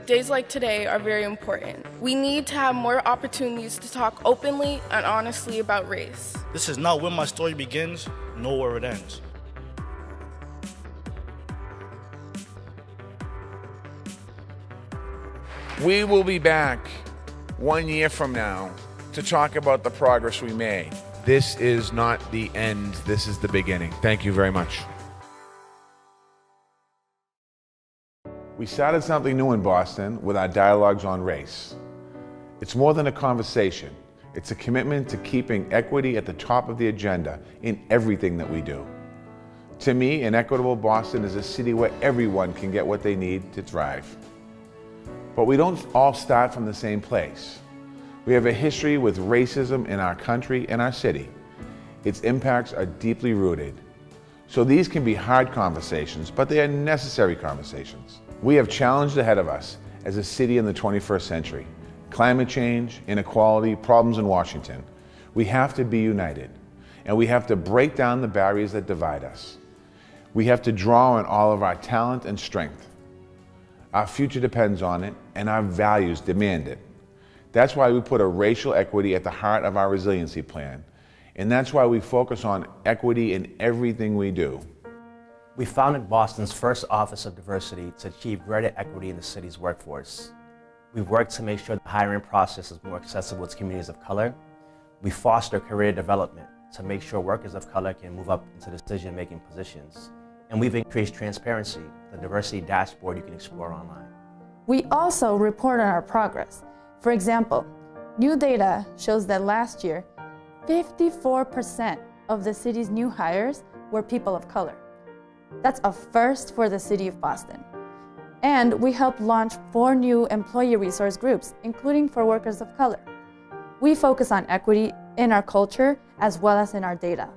Days like today are very important. We need to have more opportunities to talk openly and honestly about race. This is not where my story begins, nor where it ends. We will be back 1 year from now to talk about the progress we made. This is not the end, this is the beginning. Thank you very much. We started something new in Boston with our dialogues on race. It's more than a conversation. It's a commitment to keeping equity at the top of the agenda in everything that we do. To me, an equitable Boston is a city where everyone can get what they need to thrive. But we don't all start from the same place. We have a history with racism in our country and our city. Its impacts are deeply rooted. So these can be hard conversations, but they are necessary conversations. We have challenges ahead of us as a city in the 21st century. Climate change, inequality, problems in Washington. We have to be united, and we have to break down the barriers that divide us. We have to draw on all of our talent and strength. Our future depends on it, and our values demand it. That's why we put a racial equity at the heart of our resiliency plan, and that's why we focus on equity in everything we do. We founded Boston's first Office of Diversity to achieve greater equity in the city's workforce. We've worked to make sure the hiring process is more accessible to communities of color. We foster career development to make sure workers of color can move up into decision-making positions. And we've increased transparency, the diversity dashboard you can explore online. We also report on our progress. For example, new data shows that last year, 54% of the city's new hires were people of color. That's a first for the city of Boston. And we helped launch 4 new employee resource groups, including for workers of color. We focus on equity in our culture as well as in our data.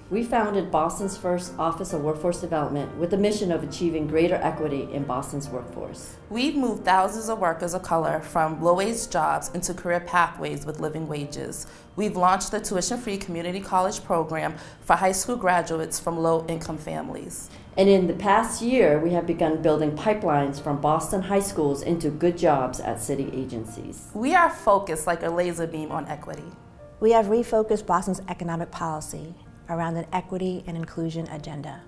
We founded Boston's first Office of Workforce Development with the mission of achieving greater equity in Boston's workforce. We've moved thousands of workers of color from low-wage jobs into career pathways with living wages. We've launched the tuition-free community college program for high school graduates from low-income families. And in the past year, we have begun building pipelines from Boston high schools into good jobs at city agencies. We are focused like a laser beam on equity. We have refocused Boston's economic policy around an equity and inclusion agenda.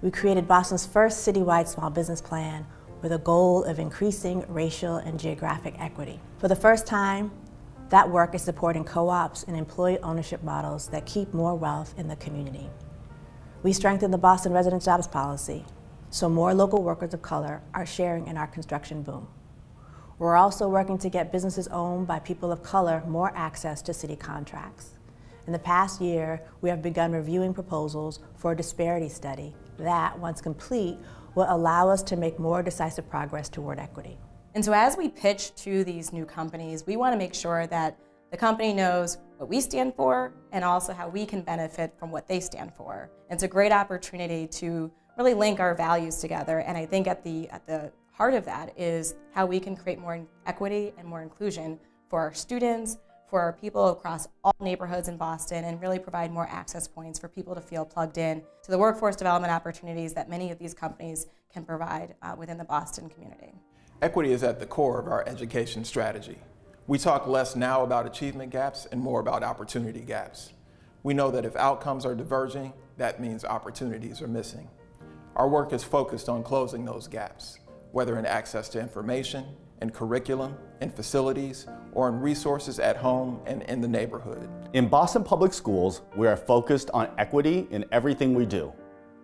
We created Boston's first citywide small business plan with a goal of increasing racial and geographic equity. For the first time, that work is supporting co-ops and employee ownership models that keep more wealth in the community. We strengthened the Boston resident jobs policy, so more local workers of color are sharing in our construction boom. We're also working to get businesses owned by people of color more access to city contracts. In the past year, we have begun reviewing proposals for a disparity study that, once complete, will allow us to make more decisive progress toward equity. And so as we pitch to these new companies, we want to make sure that the company knows what we stand for and also how we can benefit from what they stand for. And it's a great opportunity to really link our values together. And I think at the heart of that is how we can create more equity and more inclusion for our students, for our people across all neighborhoods in Boston, and really provide more access points for people to feel plugged in to the workforce development opportunities that many of these companies can provide within the Boston community. Equity is at the core of our education strategy. We talk less now about achievement gaps and more about opportunity gaps. We know that if outcomes are diverging, that means opportunities are missing. Our work is focused on closing those gaps, whether in access to information, in curriculum, in facilities, or in resources at home and in the neighborhood. In Boston Public Schools, we are focused on equity in everything we do.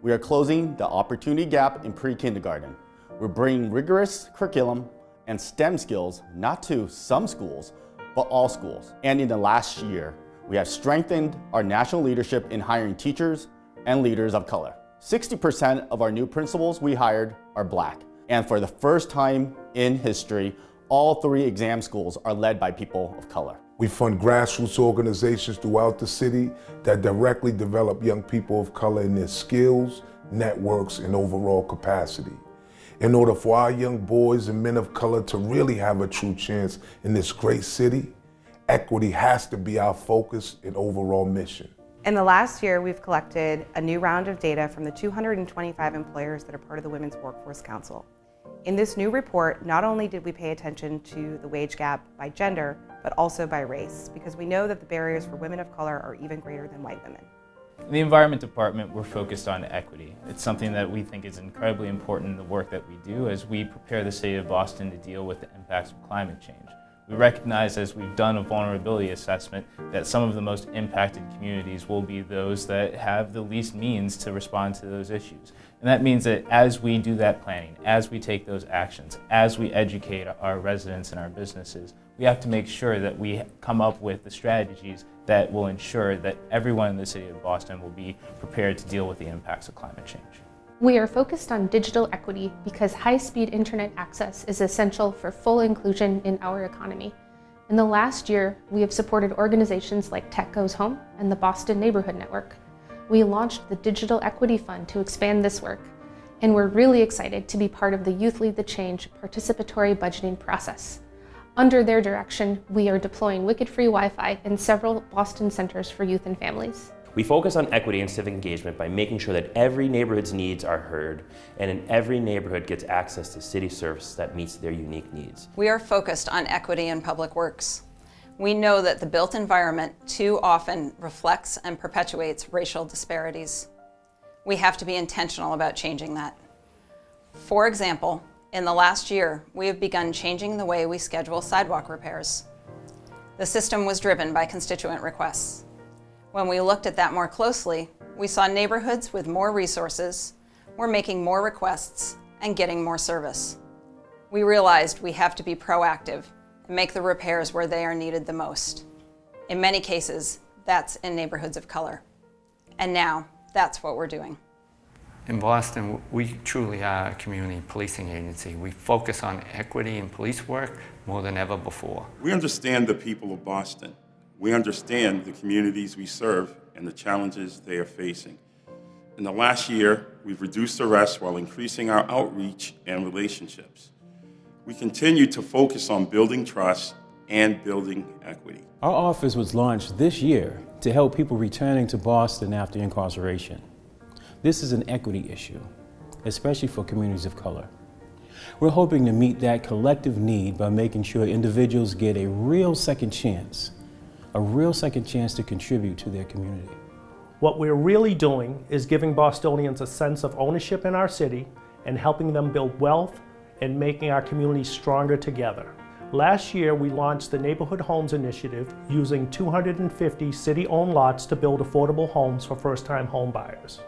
We are closing the opportunity gap in pre-kindergarten. We're bringing rigorous curriculum and STEM skills, not to some schools, but all schools. And in the last year, we have strengthened our national leadership in hiring teachers and leaders of color. 60% of our new principals we hired are Black. And for the first time in history, all 3 exam schools are led by people of color. We fund grassroots organizations throughout the city that directly develop young people of color in their skills, networks, and overall capacity. In order for our young boys and men of color to really have a true chance in this great city, equity has to be our focus and overall mission. In the last year, we've collected a new round of data from the 225 employers that are part of the Women's Workforce Council. In this new report, not only did we pay attention to the wage gap by gender, but also by race, because we know that the barriers for women of color are even greater than white women. In the Environment Department, we're focused on equity. It's something that we think is incredibly important in the work that we do as we prepare the city of Boston to deal with the impacts of climate change. We recognize, as we've done a vulnerability assessment, that some of the most impacted communities will be those that have the least means to respond to those issues. And that means that as we do that planning, as we take those actions, as we educate our residents and our businesses, we have to make sure that we come up with the strategies that will ensure that everyone in the city of Boston will be prepared to deal with the impacts of climate change. We are focused on digital equity because high-speed internet access is essential for full inclusion in our economy. In the last year, we have supported organizations like Tech Goes Home and the Boston Neighborhood Network. We launched the Digital Equity Fund to expand this work, and we're really excited to be part of the Youth Lead the Change participatory budgeting process. Under their direction, we are deploying wicket-free Wi-Fi in several Boston centers for youth and families. We focus on equity and civic engagement by making sure that every neighborhood's needs are heard and in every neighborhood gets access to city service that meets their unique needs. We are focused on equity in public works. We know that the built environment too often reflects and perpetuates racial disparities. We have to be intentional about changing that. For example, in the last year, we have begun changing the way we schedule sidewalk repairs. The system was driven by constituent requests. When we looked at that more closely, we saw neighborhoods with more resources were making more requests and getting more service. We realized we have to be proactive and make the repairs where they are needed the most. In many cases, that's in neighborhoods of color. And now, that's what we're doing. In Boston, we truly are a community policing agency. We focus on equity in police work more than ever before. We understand the people of Boston. We understand the communities we serve and the challenges they are facing. In the last year, we've reduced arrests while increasing our outreach and relationships. We continue to focus on building trust and building equity. Our office was launched this year to help people returning to Boston after incarceration. This is an equity issue, especially for communities of color. We're hoping to meet that collective need by making sure individuals get a real second chance to contribute to their community. What we're really doing is giving Bostonians a sense of ownership in our city and helping them build wealth and making our community stronger together. Last year, we launched the Neighborhood Homes Initiative using 250 city-owned lots to build affordable homes for first-time home buyers.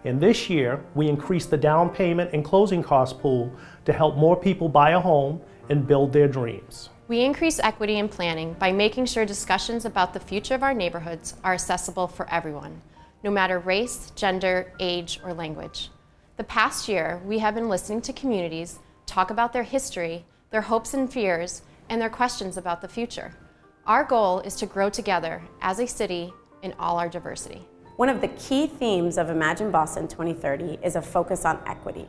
And this year, we increased the down payment and closing cost pool to help more people buy a home and build their dreams. We increase equity in planning by making sure discussions about the future of our neighborhoods are accessible for everyone, no matter race, gender, age, or language. The past year, we have been listening to communities talk about their history, their hopes and fears, and their questions about the future. Our goal is to grow together as a city in all our diversity. One of the key themes of Imagine Boston 2030 is a focus on equity.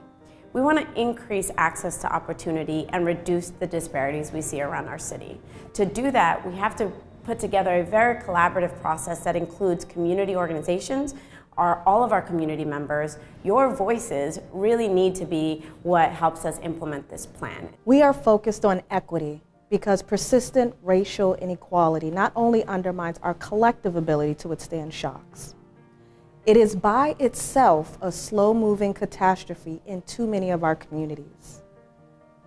We want to increase access to opportunity and reduce the disparities we see around our city. To do that, we have to put together a very collaborative process that includes community organizations, all of our community members. Your voices really need to be what helps us implement this plan. We are focused on equity because persistent racial inequality not only undermines our collective ability to withstand shocks, it is by itself a slow-moving catastrophe in too many of our communities.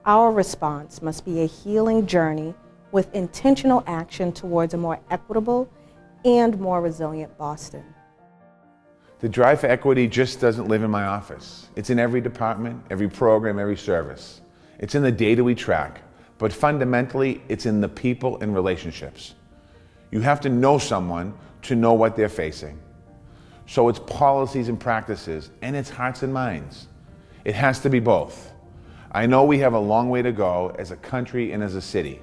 Our response must be a healing journey with intentional action towards a more equitable and more resilient Boston. The drive for equity just doesn't live in my office. It's in every department, every program, every service. It's in the data we track, but fundamentally, it's in the people and relationships. You have to know someone to know what they're facing. So it's policies and practices, and it's hearts and minds. It has to be both. I know we have a long way to go as a country and as a city.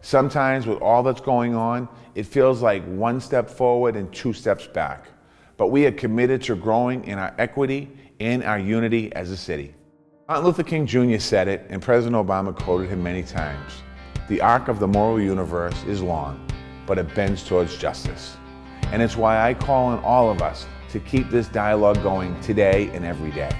Sometimes with all that's going on, it feels like one step forward and two steps back. But we are committed to growing in our equity and our unity as a city. Martin Luther King Jr. said it, and President Obama quoted him many times. The arc of the moral universe is long, but it bends towards justice. And it's why I call on all of us to keep this dialogue going today and every day.